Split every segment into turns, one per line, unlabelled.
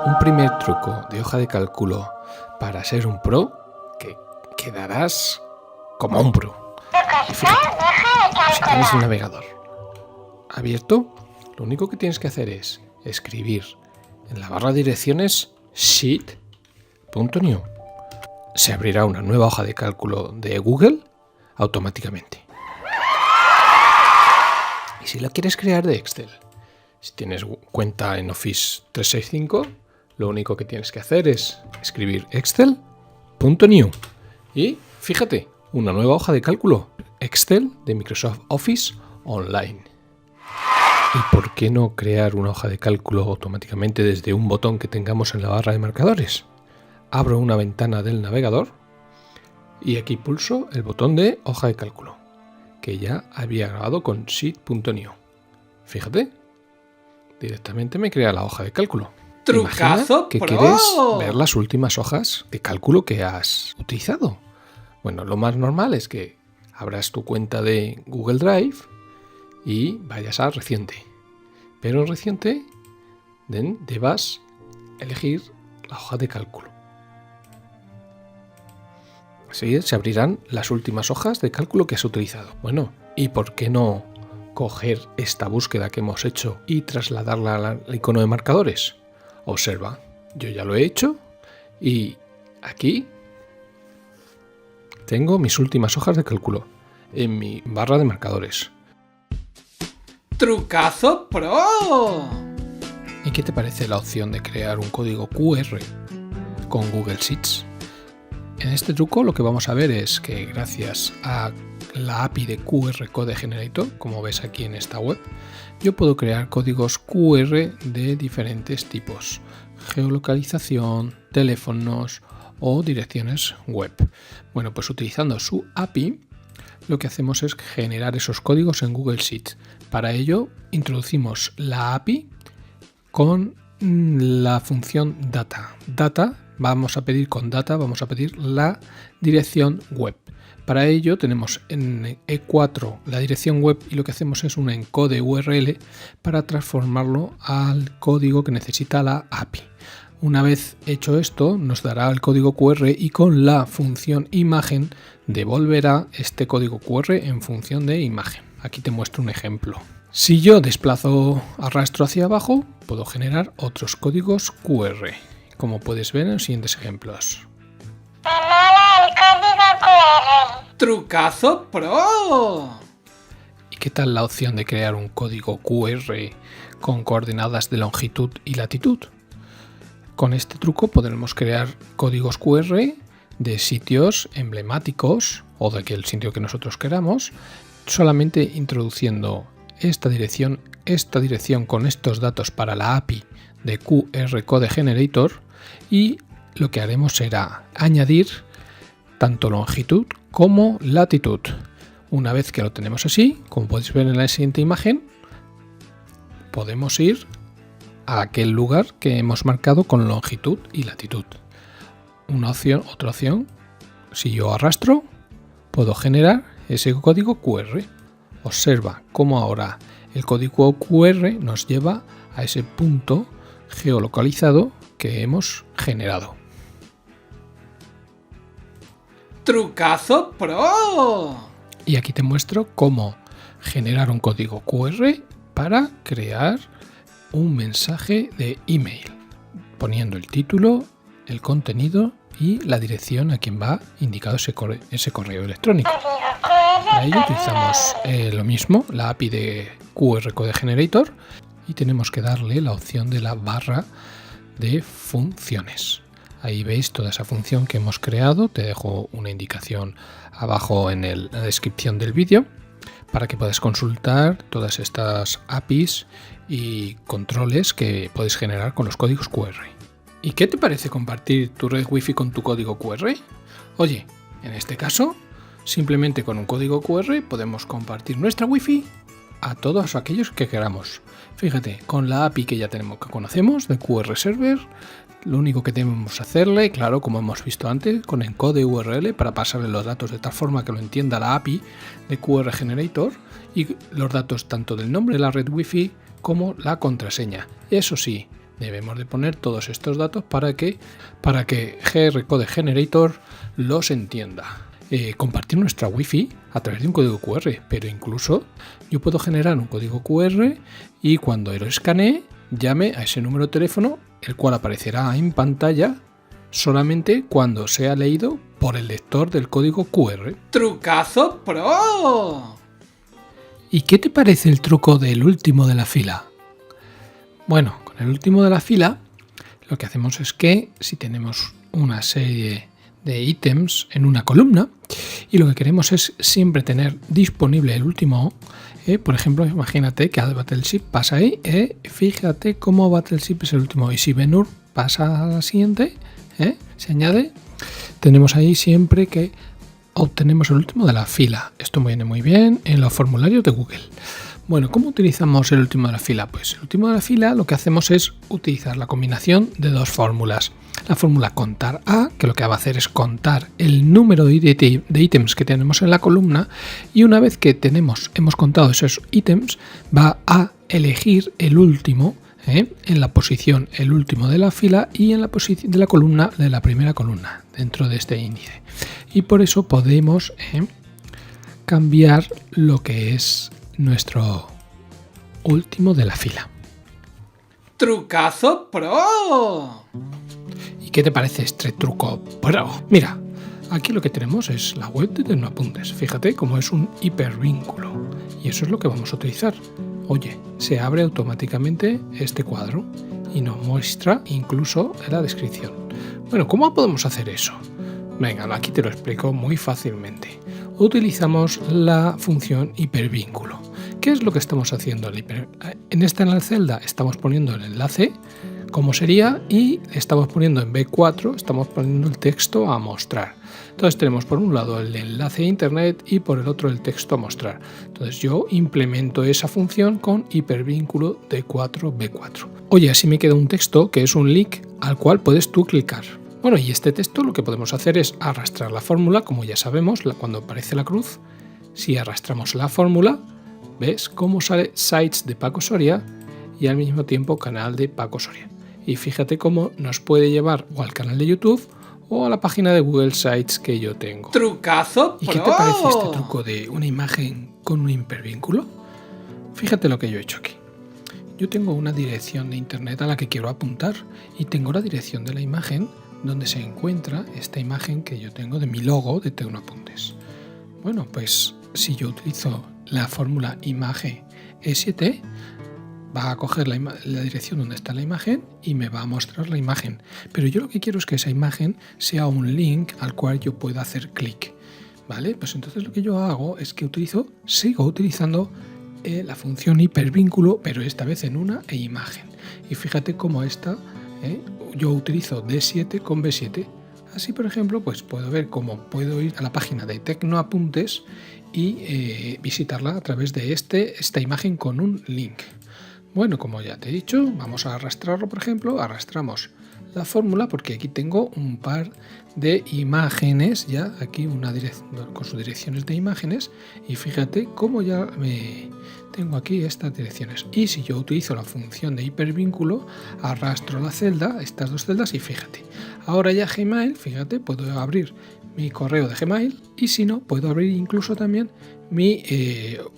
Un primer truco de hoja de cálculo para ser un pro, que quedarás como un pro. Y fíjate, si tienes el navegador abierto, lo único que tienes que hacer es escribir en la barra de direcciones sheet.new. Se abrirá una nueva hoja de cálculo de Google automáticamente. Y si la quieres crear de Excel, si tienes cuenta en Office 365, lo único que tienes que hacer es escribir excel.new. Y fíjate, una nueva hoja de cálculo, Excel de Microsoft Office Online. ¿Y por qué no crear una hoja de cálculo automáticamente desde un botón que tengamos en la barra de marcadores? Abro una ventana del navegador y aquí pulso el botón de hoja de cálculo, que ya había grabado con sheet.new. Fíjate, directamente me crea la hoja de cálculo.
¡Trucazo
que
pro!
quieres ver las últimas hojas de cálculo que has utilizado. Bueno, lo más normal es que abras tu cuenta de Google Drive y vayas a reciente. Pero en reciente debas elegir la hoja de cálculo. Así se abrirán las últimas hojas de cálculo que has utilizado. Bueno, ¿y por qué no coger esta búsqueda que hemos hecho y trasladarla al icono de marcadores? Observa, yo ya lo he hecho y aquí tengo mis últimas hojas de cálculo en mi barra de marcadores.
¡Trucazo pro!
¿Y qué te parece la opción de crear un código QR con Google Sheets? En este truco lo que vamos a ver es que gracias a la API de QR Code Generator, como ves aquí en esta web, yo puedo crear códigos QR de diferentes tipos: geolocalización, teléfonos o direcciones web. Bueno, pues utilizando su API, lo que hacemos es generar esos códigos en Google Sheets. Para ello, introducimos la API con la función data. Vamos a pedir la dirección web. Para ello tenemos en E4 la dirección web y lo que hacemos es un encode URL para transformarlo al código que necesita la API. Una vez hecho esto, nos dará el código QR y con la función imagen devolverá este código QR en función de imagen. Aquí te muestro un ejemplo. Si yo arrastro hacia abajo, puedo generar otros códigos QR, como puedes ver en los siguientes ejemplos.
¡Trucazo pro!
¿Y qué tal la opción de crear un código QR con coordenadas de longitud y latitud? Con este truco podremos crear códigos QR de sitios emblemáticos o de aquel sitio que nosotros queramos, solamente introduciendo esta dirección con estos datos para la API de QR Code Generator, y lo que haremos será añadir tanto longitud como latitud. Una vez que lo tenemos así, como podéis ver en la siguiente imagen, podemos ir a aquel lugar que hemos marcado con longitud y latitud. Otra opción, si yo arrastro, puedo generar ese código QR. Observa cómo ahora el código QR nos lleva a ese punto geolocalizado que hemos generado.
¡Trucazo pro!
Y aquí te muestro cómo generar un código QR para crear un mensaje de email, poniendo el título, el contenido y la dirección a quien va indicado ese correo electrónico. Para ello utilizamos lo mismo, la API de QR Code Generator, y tenemos que darle la opción de la barra de funciones. Ahí veis toda esa función que hemos creado. Te dejo una indicación abajo en la descripción del vídeo para que puedas consultar todas estas APIs y controles que puedes generar con los códigos QR. ¿Y qué te parece compartir tu red Wi-Fi con tu código QR? Oye, en este caso, simplemente con un código QR podemos compartir nuestra Wi-Fi a todos aquellos que queramos. Fíjate, con la API que ya conocemos de QR Server, lo único que debemos hacerle, claro, como hemos visto antes, con encode URL para pasarle los datos de tal forma que lo entienda la API de QR Generator, y los datos tanto del nombre de la red Wi-Fi como la contraseña. Eso sí, Debemos de poner todos estos datos para que GR Code Generator los entienda. Compartir nuestra Wi-Fi a través de un código QR, pero incluso yo puedo generar un código QR y cuando lo escanee llame a ese número de teléfono, el cual aparecerá en pantalla solamente cuando sea leído por el lector del código QR.
¡Trucazo pro!
¿Y qué te parece el truco del último de la fila? Bueno, con el último de la fila lo que hacemos es que si tenemos una serie de ítems en una columna y lo que queremos es siempre tener disponible el último, por ejemplo, imagínate que a Battleship pasa ahí, fíjate cómo Battleship es el último y si Ben-Hur pasa a la siguiente, se añade, tenemos ahí siempre que obtenemos el último de la fila. Esto viene muy bien en los formularios de Google. Bueno, ¿cómo utilizamos el último de la fila? Pues el último de la fila lo que hacemos es utilizar la combinación de dos fórmulas. La fórmula contar A, que lo que va a hacer es contar el número de ítems que tenemos en la columna y una vez que hemos contado esos ítems, va a elegir el último en la posición el último de la fila y en la posición de la columna de la primera columna dentro de este índice. Y por eso podemos cambiar lo que es nuestro último de la fila.
¡Trucazo pro!
¿Y qué te parece este truco pro? Mira, aquí lo que tenemos es la web de Tecnoapuntes. Fíjate cómo es un hipervínculo. Y eso es lo que vamos a utilizar. Oye, se abre automáticamente este cuadro y nos muestra incluso en la descripción. Bueno, ¿cómo podemos hacer eso? Venga, aquí te lo explico muy fácilmente. Utilizamos la función hipervínculo. ¿Qué es lo que estamos haciendo? En esta celda estamos poniendo el enlace, como sería, y estamos poniendo en B4, estamos poniendo el texto a mostrar. Entonces tenemos por un lado el enlace a internet y por el otro el texto a mostrar. Entonces yo implemento esa función con hipervínculo D4B4. Oye, así me queda un texto que es un link al cual puedes tú clicar. Bueno, y este texto lo que podemos hacer es arrastrar la fórmula, como ya sabemos, cuando aparece la cruz. Si arrastramos la fórmula, ves cómo sale Sites de Paco Soria y al mismo tiempo canal de Paco Soria. Y fíjate cómo nos puede llevar o al canal de YouTube o a la página de Google Sites que yo tengo.
¡Trucazo pro!
¿Y qué te parece este truco de una imagen con un hipervínculo? Fíjate lo que yo he hecho aquí. Yo tengo una dirección de internet a la que quiero apuntar y tengo la dirección de la imagen donde se encuentra esta imagen que yo tengo de mi logo de Tecnoapuntes. Bueno, pues si yo utilizo la fórmula imagen E7, va a coger la dirección donde está la imagen y me va a mostrar la imagen. Pero yo lo que quiero es que esa imagen sea un link al cual yo pueda hacer clic. ¿Vale? Pues entonces lo que yo hago es que sigo utilizando la función hipervínculo, pero esta vez en una imagen. Y fíjate cómo yo utilizo D7 con B7. Así, por ejemplo, pues puedo ver cómo puedo ir a la página de Tecnoapuntes y visitarla a través de esta imagen con un link. Bueno, como ya te he dicho, vamos a arrastrarlo, por ejemplo, arrastramos la fórmula porque aquí tengo un par de imágenes, ya aquí con sus direcciones de imágenes y fíjate cómo ya tengo aquí estas direcciones. Y si yo utilizo la función de hipervínculo, arrastro la celda, estas dos celdas y fíjate. Ahora ya Gmail, fíjate, puedo abrir mi correo de Gmail y si no, puedo abrir incluso también mis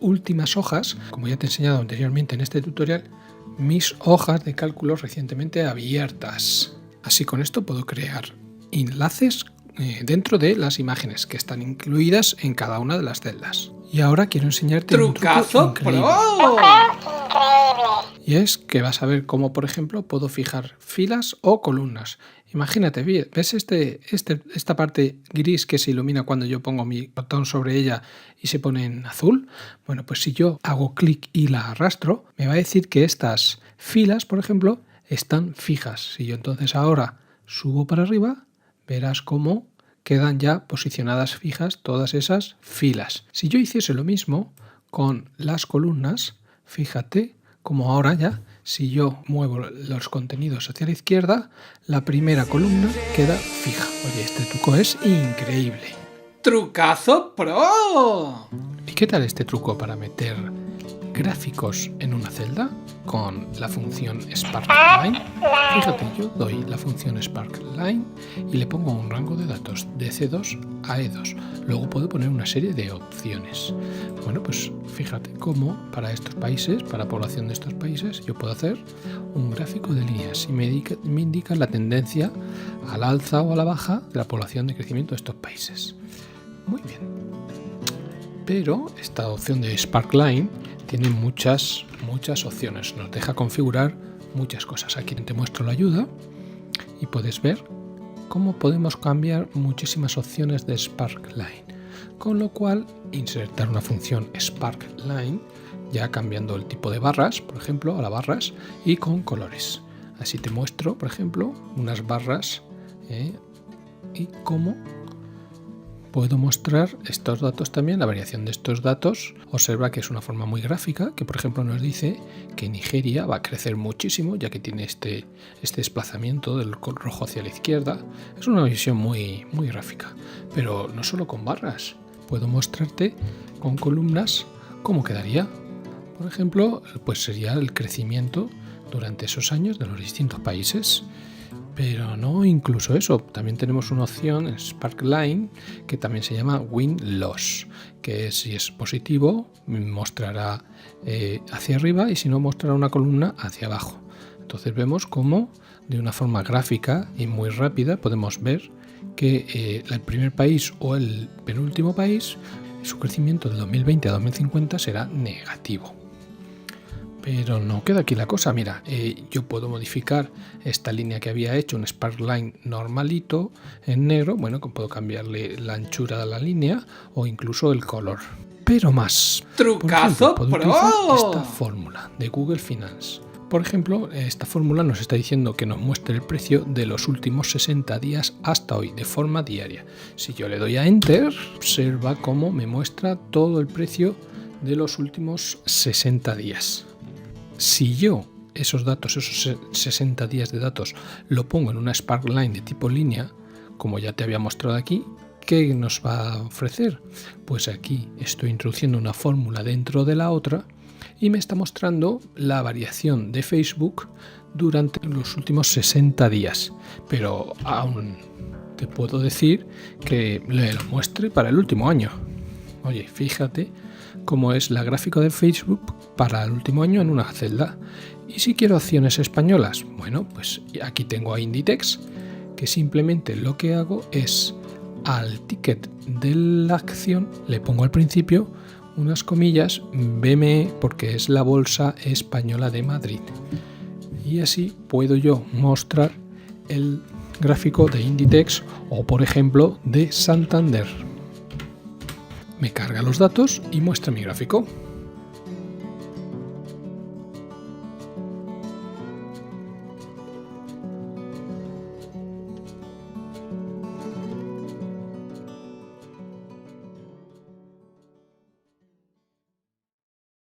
últimas hojas, como ya te he enseñado anteriormente en este tutorial, mis hojas de cálculo recientemente abiertas. Así con esto puedo crear enlaces dentro de las imágenes que están incluidas en cada una de las celdas. Y ahora quiero enseñarte un truco increíble. Y es que vas a ver cómo, por ejemplo, puedo fijar filas o columnas. Imagínate, ¿ves esta parte gris que se ilumina cuando yo pongo mi botón sobre ella y se pone en azul? Bueno, pues si yo hago clic y la arrastro, me va a decir que estas filas, por ejemplo, están fijas. Si yo entonces ahora subo para arriba, verás cómo quedan ya posicionadas fijas todas esas filas. Si yo hiciese lo mismo con las columnas, fíjate como ahora ya, si yo muevo los contenidos hacia la izquierda, la primera columna queda fija. Oye, este truco es increíble.
¡Trucazo pro!
¿Y qué tal este truco para meter gráficos en una celda con la función sparkLine. Fíjate, yo doy la función sparkLine y le pongo un rango de datos de C2 a E2. Luego puedo poner una serie de opciones. Bueno, pues fíjate cómo para estos países, para la población de estos países, yo puedo hacer un gráfico de líneas y me indica la tendencia al alza o a la baja de la población de crecimiento de estos países. Muy bien. Pero esta opción de sparkLine tiene muchas opciones. Nos deja configurar muchas cosas. Aquí te muestro la ayuda y puedes ver cómo podemos cambiar muchísimas opciones de sparkLine. Con lo cual, insertar una función sparkLine, ya cambiando el tipo de barras, por ejemplo, a las barras, y con colores. Así te muestro, por ejemplo, unas barras y cómo puedo mostrar estos datos también, la variación de estos datos. Observa que es una forma muy gráfica, que por ejemplo nos dice que Nigeria va a crecer muchísimo, ya que tiene este desplazamiento del rojo hacia la izquierda. Es una visión muy gráfica, pero no solo con barras. Puedo mostrarte con columnas cómo quedaría. Por ejemplo, pues sería el crecimiento durante esos años de los distintos países. Pero no incluso eso, también tenemos una opción en sparkLine que también se llama win-loss, que si es positivo mostrará hacia arriba y si no mostrará una columna hacia abajo. Entonces vemos cómo de una forma gráfica y muy rápida podemos ver que el primer país o el penúltimo país, su crecimiento de 2020 a 2050 será negativo. Pero no queda aquí la cosa, mira, yo puedo modificar esta línea que había hecho, un sparkLine normalito en negro, bueno, puedo cambiarle la anchura de la línea o incluso el color. Pero más,
¡Trucazo
por ejemplo, puedo
pro!
utilizar esta fórmula de Google Finance. Por ejemplo, esta fórmula nos está diciendo que nos muestre el precio de los últimos 60 días hasta hoy, de forma diaria. Si yo le doy a Enter, observa cómo me muestra todo el precio de los últimos 60 días. Si yo esos datos, esos 60 días de datos, lo pongo en una sparkLine de tipo línea, como ya te había mostrado aquí, ¿qué nos va a ofrecer? Pues aquí estoy introduciendo una fórmula dentro de la otra y me está mostrando la variación de Facebook durante los últimos 60 días. Pero aún te puedo decir que le lo muestre para el último año. Oye, fíjate cómo es la gráfica de Facebook para el último año en una celda. Y si quiero acciones españolas, bueno, pues aquí tengo a Inditex, que simplemente lo que hago es al ticket de la acción le pongo al principio unas comillas BME porque es la Bolsa Española de Madrid. Y así puedo yo mostrar el gráfico de Inditex o por ejemplo de Santander. Me carga los datos y muestra mi gráfico.